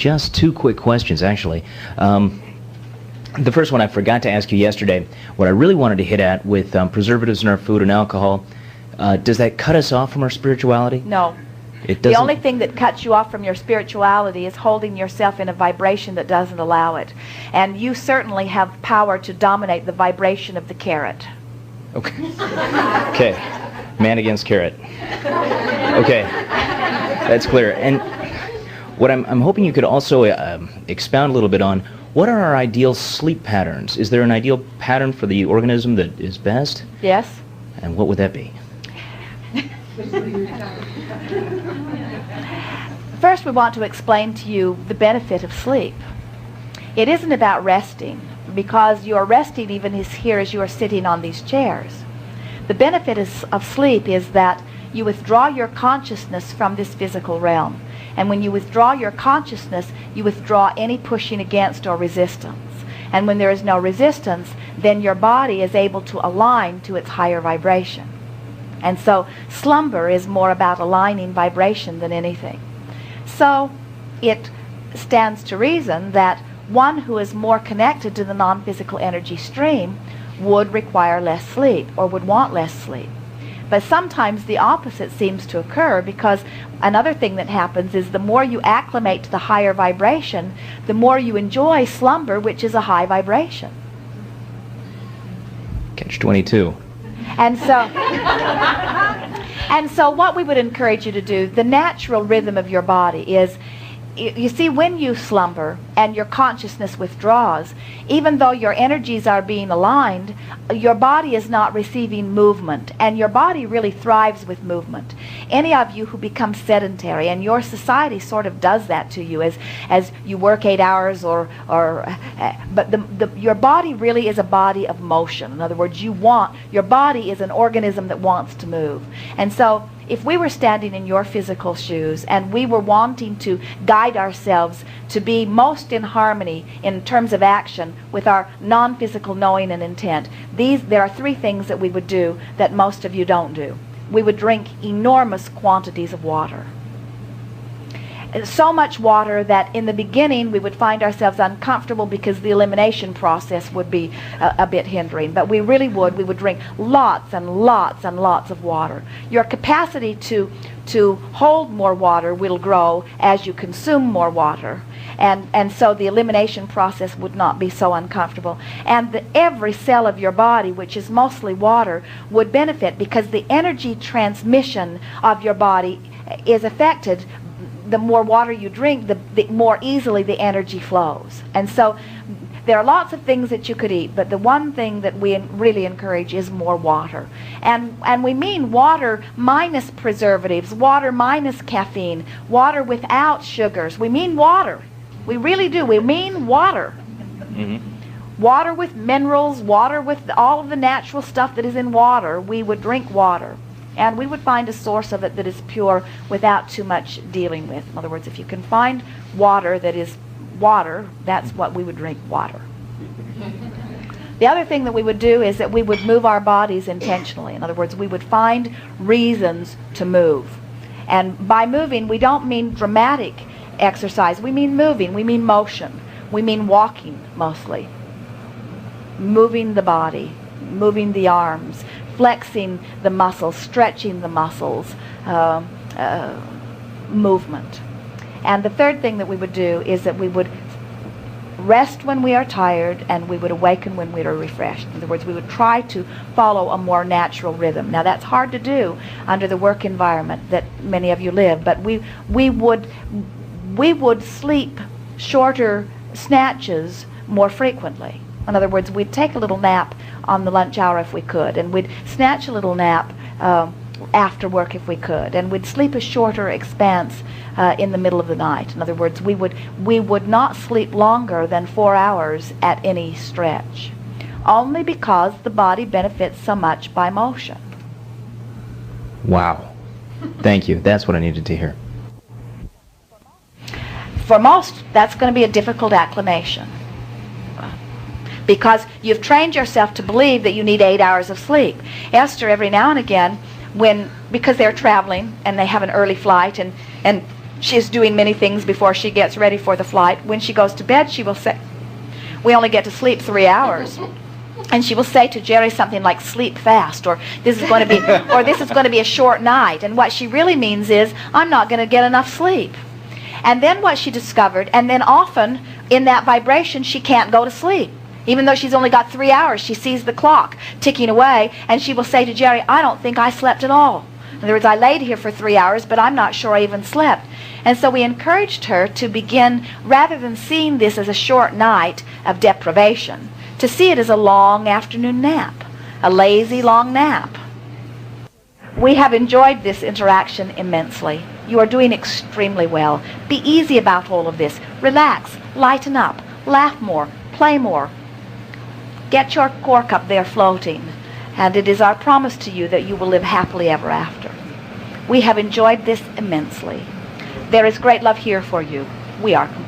just two quick questions, actually. The first one I forgot to ask you yesterday. What I really wanted to hit at with preservatives in our food and alcohol, does that cut us off from our spirituality? No. It doesn't? The only thing that cuts you off from your spirituality is holding yourself in a vibration that doesn't allow it. And you certainly have power to dominate the vibration of the carrot. Okay. Okay. Man against carrot. Okay. That's clear. And what I'm hoping you could also expound a little bit on, what are our ideal sleep patterns? Is there an ideal pattern for the organism that is best? Yes. And what would that be? First, we want to explain to you the benefit of sleep. It isn't about resting, because you are resting even here as you are sitting on these chairs. The benefit of sleep is that you withdraw your consciousness from this physical realm. And when you withdraw your consciousness, you withdraw any pushing against or resistance. And when there is no resistance, then your body is able to align to its higher vibration. And so slumber is more about aligning vibration than anything. So it stands to reason that one who is more connected to the non-physical energy stream would require less sleep, or would want less sleep. But sometimes the opposite seems to occur, because another thing that happens is the more you acclimate to the higher vibration, the more you enjoy slumber, which is a high vibration. Catch 22. And so what we would encourage you to do, the natural rhythm of your body is, you see, when you slumber and your consciousness withdraws, even though your energies are being aligned, your body is not receiving movement, and your body really thrives with movement. Any of you who become sedentary, and your society sort of does that to you as you work 8 hours, but your body really is a body of motion. In other words, your body is an organism that wants to move. And so if we were standing in your physical shoes and we were wanting to guide ourselves to be most in harmony in terms of action with our non-physical knowing and intent, there are three things that we would do that most of you don't do. We would drink enormous quantities of water. So much water that in the beginning we would find ourselves uncomfortable because the elimination process would be a bit hindering. But we would drink lots and lots and lots of water. Your capacity to hold more water will grow as you consume more water. And so the elimination process would not be so uncomfortable. And every cell of your body, which is mostly water, would benefit, because the energy transmission of your body is affected. The more water you drink, the more easily the energy flows. And so there are lots of things that you could eat, but the one thing that we really encourage is more water. And we mean water minus preservatives, water minus caffeine, water without sugars. We mean water. We really do. We mean water. Mm-hmm. Water with minerals, water with all of the natural stuff that is in water. We would drink water. And we would find a source of it that is pure without too much dealing with. In other words, if you can find water that is water, that's what we would drink, water. The other thing that we would do is that we would move our bodies intentionally. In other words, we would find reasons to move. And by moving, we don't mean dramatic exercise. We mean moving. We mean motion. We mean walking, mostly. Moving the body, moving the arms, flexing the muscles, stretching the muscles, movement. And the third thing that we would do is that we would rest when we are tired, and we would awaken when we are refreshed. In other words, we would try to follow a more natural rhythm. Now that's hard to do under the work environment that many of you live, but we would sleep shorter snatches more frequently. In other words, we'd take a little nap on the lunch hour if we could, and we'd snatch a little nap after work if we could, and we'd sleep a shorter expanse in the middle of the night. In other words, we would not sleep longer than 4 hours at any stretch, only because the body benefits so much by motion. Wow. Thank you. That's what I needed to hear. For most, that's going to be a difficult acclimation, because you've trained yourself to believe that you need 8 hours of sleep. Esther, every now and again, because they're traveling and they have an early flight, and She is doing many things before she gets ready for the flight. When she goes to bed, she will say, we only get to sleep 3 hours. And she will say to Jerry something like, sleep fast, or this is going to be a short night. And what she really means is, I'm not going to get enough sleep. And then what she discovered, and then often in that vibration she can't go to sleep. Even though she's only got 3 hours, she sees the clock ticking away, and she will say to Jerry, I don't think I slept at all. In other words, I laid here for 3 hours, but I'm not sure I even slept. And so we encouraged her to begin, rather than seeing this as a short night of deprivation, to see it as a long afternoon nap, a lazy long nap. We have enjoyed this interaction immensely. You are doing extremely well. Be easy about all of this. Relax, lighten up, laugh more, play more. Get your cork up there floating. And it is our promise to you that you will live happily ever after. We have enjoyed this immensely. There is great love here for you. We are complete.